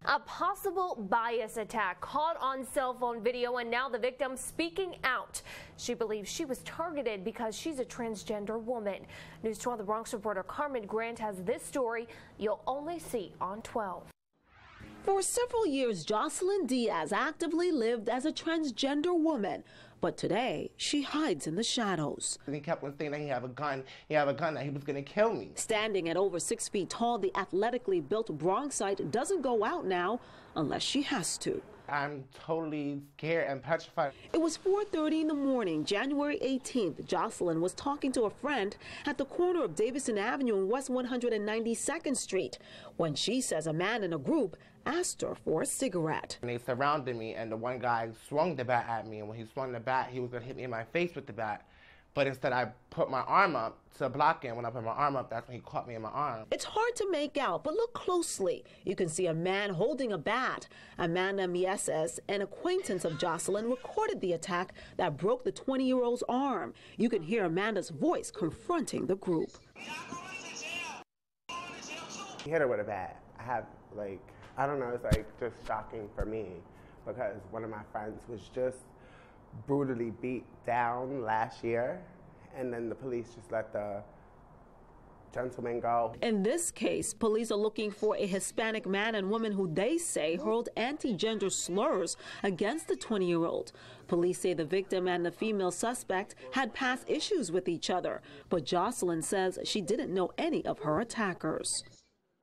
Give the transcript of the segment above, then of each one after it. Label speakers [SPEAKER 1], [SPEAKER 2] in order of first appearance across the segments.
[SPEAKER 1] A possible bias attack caught on cell phone video, and now the victim speaking out. She believes she was targeted because she's a transgender woman. News 12 The Bronx reporter Carmen Grant has this story you'll only see on 12.
[SPEAKER 2] For several years, Jocelyn Diaz actively lived as a transgender woman. But today, she hides in the shadows.
[SPEAKER 3] He kept on saying that he had a gun, that he was going to kill me.
[SPEAKER 2] Standing at over 6 feet tall, the athletically built Bronxite doesn't go out now unless she has to.
[SPEAKER 3] I'm totally scared and petrified.
[SPEAKER 2] It was 4:30 in the morning, January 18th. Jocelyn was talking to a friend at the corner of Davison Avenue and West 192nd Street when she says a man in a group asked her for a cigarette.
[SPEAKER 3] And they surrounded me, and the one guy swung the bat at me, and when he swung the bat, he was going to hit me in my face with the bat. But instead, I put my arm up to block him. When I put my arm up, that's when he caught me in my arm.
[SPEAKER 2] It's hard to make out, but look closely. You can see a man holding a bat. Amanda Mieses, an acquaintance of Jocelyn, recorded the attack that broke the 20-year-old's arm. You can hear Amanda's voice confronting the group.
[SPEAKER 4] He hit her with a bat. I don't know, it's just shocking for me because one of my friends was just brutally beat down last year, and then the police just let the gentleman go.
[SPEAKER 2] In this case, police are looking for a Hispanic man and woman who they say hurled anti-gender slurs against the 20-year-old. Police say the victim and the female suspect had past issues with each other, but Jocelyn says she didn't know any of her attackers.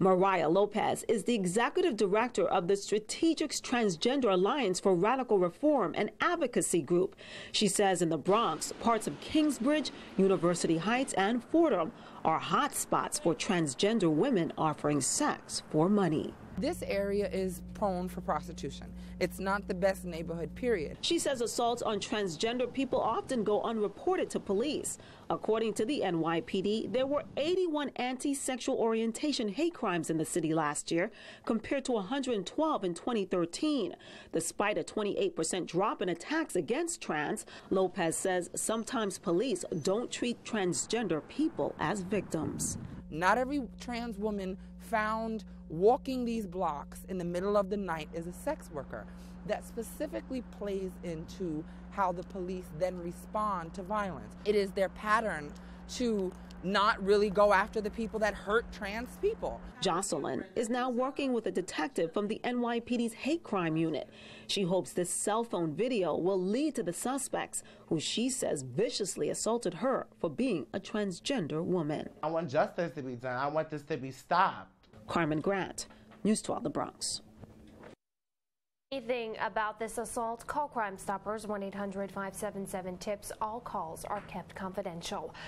[SPEAKER 2] Mariah Lopez is the executive director of the Strategic Transgender Alliance for Radical Reform, an advocacy group. She says in the Bronx, parts of Kingsbridge, University Heights, and Fordham are hot spots for transgender women offering sex for money.
[SPEAKER 5] This area is prone for prostitution. It's not the best neighborhood, period.
[SPEAKER 2] She says assaults on transgender people often go unreported to police. According to the NYPD, there were 81 anti-sexual orientation hate crimes in the city last year, compared to 112 in 2013. Despite a 28% drop in attacks against trans, Lopez says sometimes police don't treat transgender people as victims.
[SPEAKER 5] Not every trans woman found walking these blocks in the middle of the night is a sex worker. That specifically plays into how the police then respond to violence. It is their pattern to not really go after the people that hurt trans people.
[SPEAKER 2] Jocelyn is now working with a detective from the NYPD's hate crime unit. She hopes this cell phone video will lead to the suspects, who she says viciously assaulted her for being a transgender woman.
[SPEAKER 3] I want justice to be done. I want this to be stopped.
[SPEAKER 2] Carmen Grant, News 12 The Bronx.
[SPEAKER 1] Anything about this assault, call Crime Stoppers 1-800-577-TIPS. All calls are kept confidential.